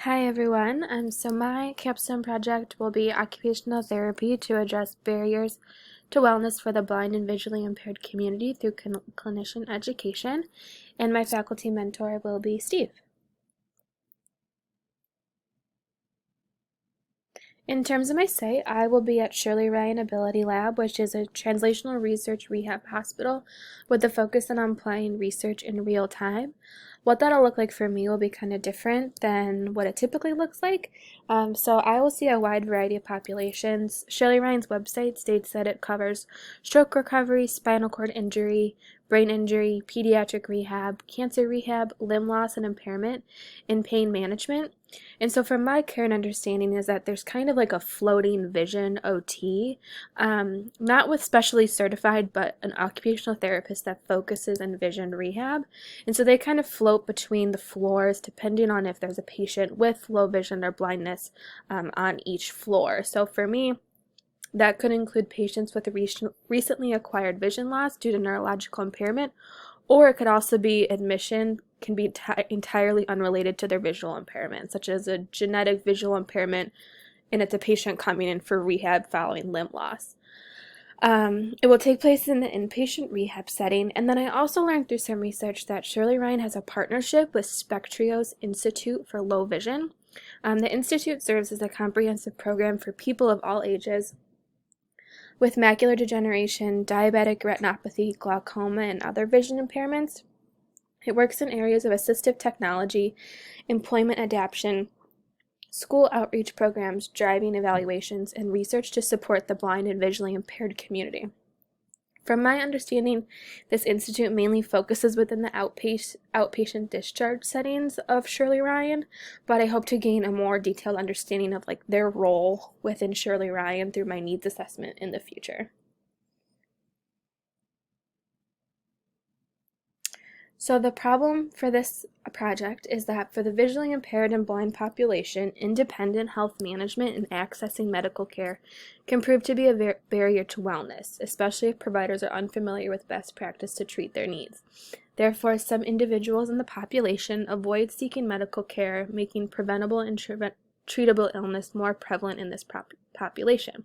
Hi everyone. So my capstone project will be occupational therapy to address barriers to wellness for the blind and visually impaired community through clinician education, and my faculty mentor will be Steve. In terms of my site, I will be at Shirley Ryan Ability Lab, which is a translational research rehab hospital with a focus on applying research in real time. What that'll look like for me will be kind of different than what it typically looks like. So I will see a wide variety of populations. Shirley Ryan's website states that it covers stroke recovery, spinal cord injury, brain injury, pediatric rehab, cancer rehab, limb loss and impairment, and pain management. And so from my current understanding is that there's kind of like a floating vision OT, not with specially certified, but an occupational therapist that focuses in vision rehab. And so they kind of float between the floors depending on if there's a patient with low vision or blindness on each floor. So for me, that could include patients with recently acquired vision loss due to neurological impairment, or it could also be admission can be entirely unrelated to their visual impairment, such as a genetic visual impairment, and it's a patient coming in for rehab following limb loss. It will take place in the inpatient rehab setting, and then I also learned through some research that Shirley Ryan has a partnership with Spectrio's Institute for Low Vision. The institute serves as a comprehensive program for people of all ages with macular degeneration, diabetic retinopathy, glaucoma, and other vision impairments. It works in areas of assistive technology, employment adaptation, school outreach programs, driving evaluations, and research to support the blind and visually impaired community. From my understanding, this institute mainly focuses within the outpatient discharge settings of Shirley Ryan, but I hope to gain a more detailed understanding of their role within Shirley Ryan through my needs assessment in the future. So the problem for this project is that for the visually impaired and blind population, independent health management and accessing medical care can prove to be a barrier to wellness, especially if providers are unfamiliar with best practice to treat their needs. Therefore, some individuals in the population avoid seeking medical care, making preventable and treatable illness more prevalent in this population.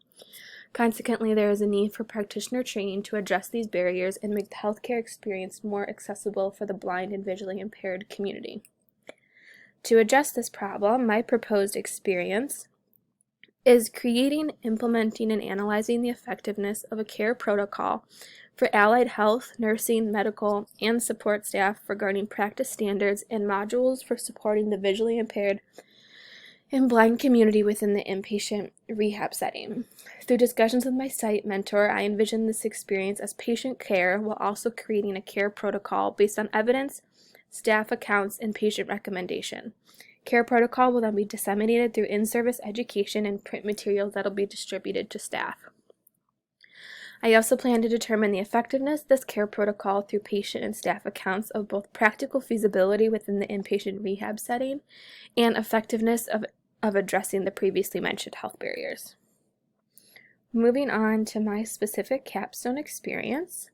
Consequently, there is a need for practitioner training to address these barriers and make the healthcare experience more accessible for the blind and visually impaired community. To address this problem, my proposed experience is creating, implementing, and analyzing the effectiveness of a care protocol for allied health, nursing, medical, and support staff regarding practice standards and modules for supporting the visually impaired and blind community within the inpatient rehab setting. Through discussions with my site mentor, I envision this experience as patient care while also creating a care protocol based on evidence, staff accounts, and patient recommendation. Care protocol will then be disseminated through in-service education and print materials that will be distributed to staff. I also plan to determine the effectiveness of this care protocol through patient and staff accounts of both practical feasibility within the inpatient rehab setting and effectiveness of addressing the previously mentioned health barriers. Moving on to my specific capstone experience.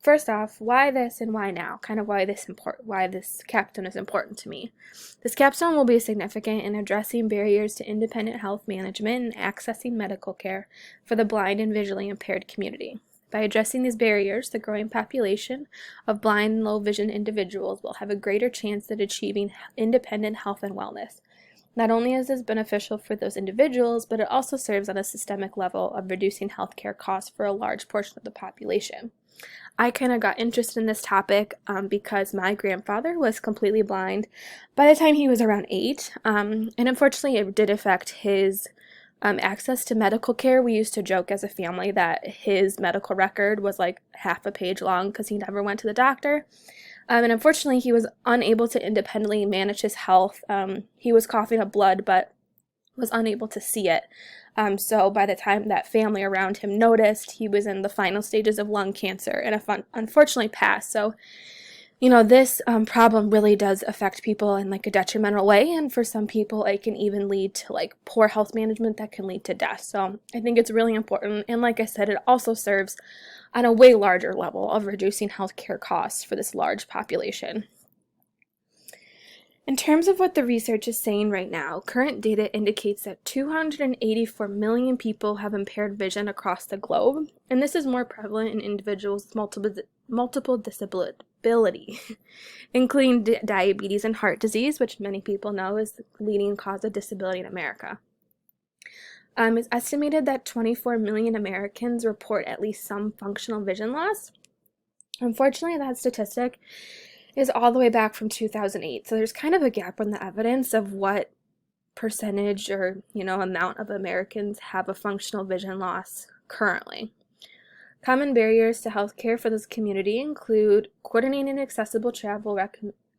First off, why this and why now? Kind of why this capstone is important to me. This capstone will be significant in addressing barriers to independent health management and accessing medical care for the blind and visually impaired community. By addressing these barriers, the growing population of blind and low vision individuals will have a greater chance at achieving independent health and wellness. Not only is this beneficial for those individuals, but it also serves on a systemic level of reducing healthcare costs for a large portion of the population. I kind of got interested in this topic because my grandfather was completely blind by the time he was around 8, and unfortunately it did affect his access to medical care. We used to joke as a family that his medical record was like half a page long because he never went to the doctor. And unfortunately, he was unable to independently manage his health. He was coughing up blood, but was unable to see it. So by the time that family around him noticed, he was in the final stages of lung cancer and unfortunately passed. So this problem really does affect people in a detrimental way, and for some people it can even lead to poor health management that can lead to death. So I think it's really important, and like I said, it also serves on a way larger level of reducing healthcare costs for this large population. In terms of what the research is saying right now, current data indicates that 284 million people have impaired vision across the globe, and this is more prevalent in individuals with multiple disability, including diabetes and heart disease, which many people know is the leading cause of disability in America. It's estimated that 24 million Americans report at least some functional vision loss. Unfortunately, that statistic is all the way back from 2008. So there's kind of a gap in the evidence of what percentage or, amount of Americans have a functional vision loss currently. Common barriers to healthcare for this community include coordinating accessible travel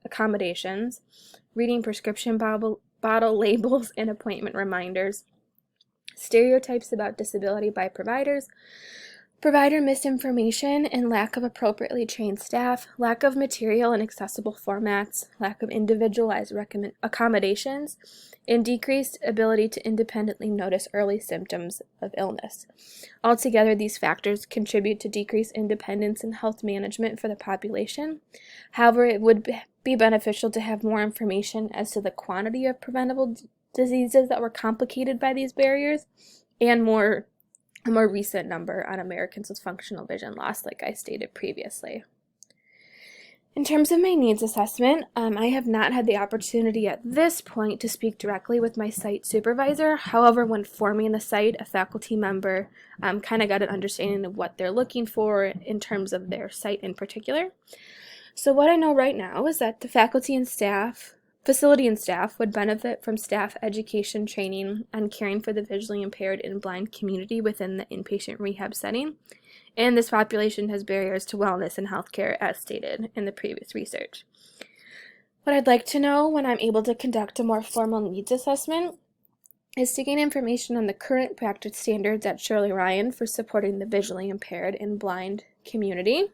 accommodations, reading prescription bottle labels and appointment reminders, stereotypes about disability by providers, provider misinformation and lack of appropriately trained staff, lack of material in accessible formats, lack of individualized accommodations, and decreased ability to independently notice early symptoms of illness. Altogether, these factors contribute to decreased independence in health management for the population. However, it would be beneficial to have more information as to the quantity of preventable diseases that were complicated by these barriers and a more recent number on Americans with functional vision loss, like I stated previously. In terms of my needs assessment, I have not had the opportunity at this point to speak directly with my site supervisor. However, when forming the site, a faculty member kind of got an understanding of what they're looking for in terms of their site in particular. So what I know right now is that the facility and staff would benefit from staff education training on caring for the visually impaired and blind community within the inpatient rehab setting, and this population has barriers to wellness and healthcare as stated in the previous research. What I'd like to know when I'm able to conduct a more formal needs assessment is to gain information on the current practice standards at Shirley Ryan for supporting the visually impaired and blind community.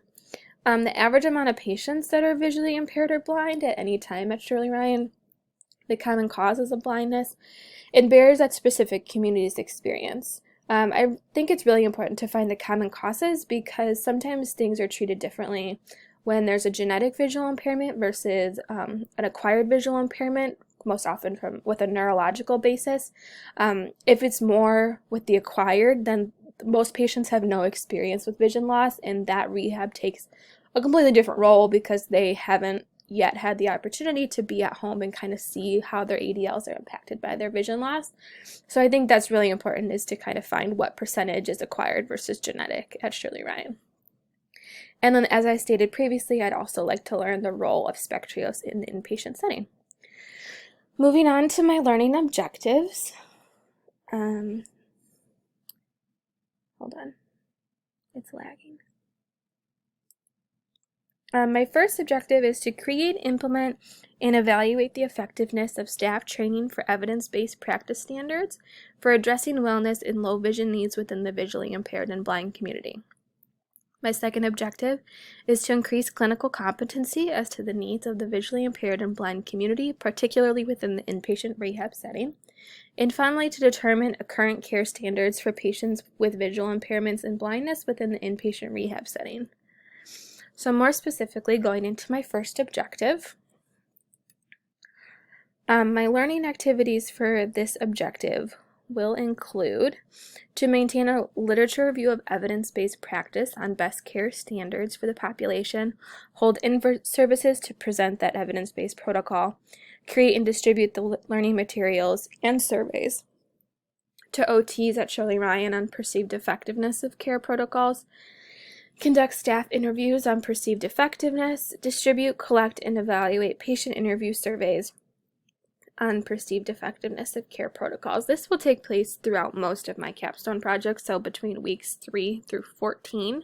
The average amount of patients that are visually impaired or blind at any time at Shirley Ryan, the common causes of blindness, and barriers that specific communities experience. I think it's really important to find the common causes because sometimes things are treated differently when there's a genetic visual impairment versus an acquired visual impairment, most often with a neurological basis. If it's more with the acquired, then most patients have no experience with vision loss, and that rehab takes a completely different role because they haven't yet had the opportunity to be at home and kind of see how their ADLs are impacted by their vision loss. So I think that's really important, is to kind of find what percentage is acquired versus genetic at Shirley Ryan. And then, as I stated previously, I'd also like to learn the role of Spectrios in the inpatient setting. Moving on to my learning objectives. Hold on, it's lagging. My first objective is to create, implement, and evaluate the effectiveness of staff training for evidence-based practice standards for addressing wellness and low vision needs within the visually impaired and blind community. My second objective is to increase clinical competency as to the needs of the visually impaired and blind community, particularly within the inpatient rehab setting. And finally, to determine current care standards for patients with visual impairments and blindness within the inpatient rehab setting. So more specifically, going into my first objective, my learning activities for this objective will include to maintain a literature review of evidence-based practice on best care standards for the population, hold in-services to present that evidence-based protocol, create and distribute the learning materials and surveys to OTs at Shirley Ryan on perceived effectiveness of care protocols, conduct staff interviews on perceived effectiveness, distribute, collect, and evaluate patient interview surveys on perceived effectiveness of care protocols. This will take place throughout most of my capstone projects, so between weeks 3 through 14.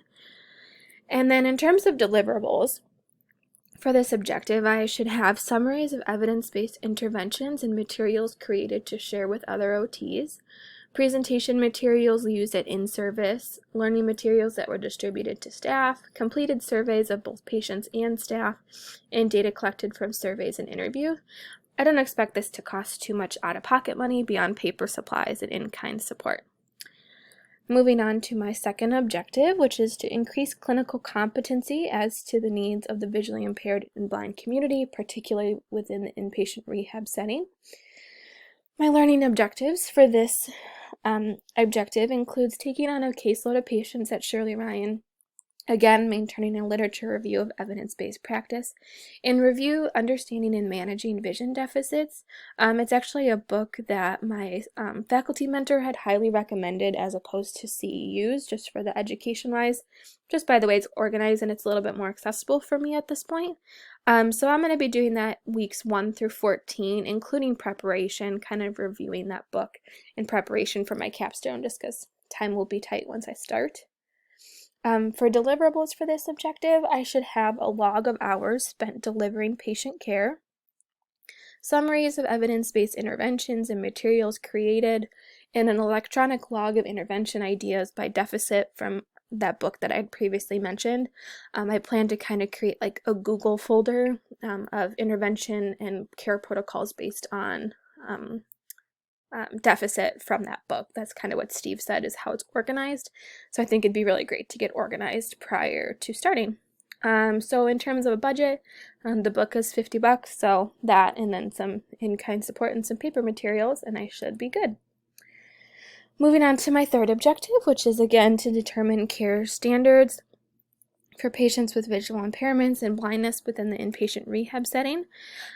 And then in terms of deliverables, for this objective, I should have summaries of evidence-based interventions and materials created to share with other OTs, presentation materials used at in-service, learning materials that were distributed to staff, completed surveys of both patients and staff, and data collected from surveys and interview. I don't expect this to cost too much out-of-pocket money beyond paper supplies and in-kind support. Moving on to my second objective, which is to increase clinical competency as to the needs of the visually impaired and blind community, particularly within the inpatient rehab setting. My learning objectives for this objective includes taking on a caseload of patients at Shirley Ryan, again, maintaining a literature review of evidence-based practice, and review understanding and managing vision deficits. It's actually a book that my faculty mentor had highly recommended as opposed to CEUs, just for the education-wise. Just by the way, it's organized and it's a little bit more accessible for me at this point. So I'm going to be doing that weeks 1 through 14, including preparation, kind of reviewing that book in preparation for my capstone, just because time will be tight once I start. For deliverables for this objective, I should have a log of hours spent delivering patient care, summaries of evidence-based interventions and materials created, and an electronic log of intervention ideas by deficit from that book that I had previously mentioned. I plan to kind of create like a Google folder of intervention and care protocols based on deficit from that book. That's kind of what Steve said is how it's organized. So I think it'd be really great to get organized prior to starting. So in terms of a budget, the book is $50, so that and then some in-kind support and some paper materials, and I should be good. Moving on to my third objective, which is again to determine care standards for patients with visual impairments and blindness within the inpatient rehab setting.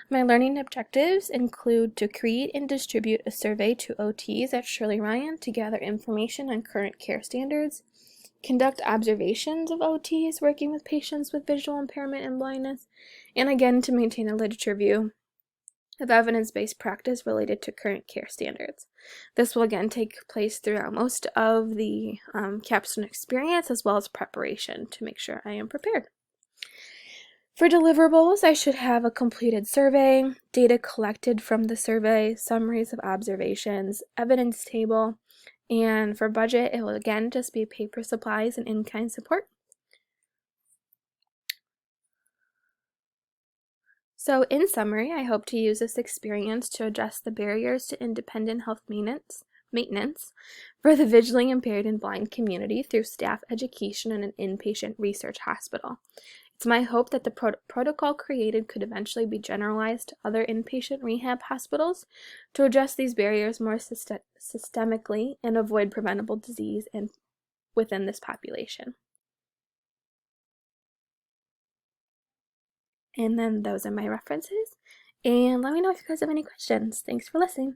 My learning objectives include to create and distribute a survey to OTs at Shirley Ryan to gather information on current care standards, conduct observations of OTs working with patients with visual impairment and blindness, and again to maintain a literature review of evidence-based practice related to current care standards. This will again take place throughout most of the capstone experience as well as preparation to make sure I am prepared. For deliverables, I should have a completed survey, data collected from the survey, summaries of observations, evidence table, and for budget, it will again just be paper supplies and in-kind support. So in summary, I hope to use this experience to address the barriers to independent health maintenance for the visually impaired and blind community through staff education in an inpatient research hospital. It's my hope that the protocol created could eventually be generalized to other inpatient rehab hospitals to address these barriers more systemically and avoid preventable disease within this population. And then those are my references. And let me know if you guys have any questions. Thanks for listening.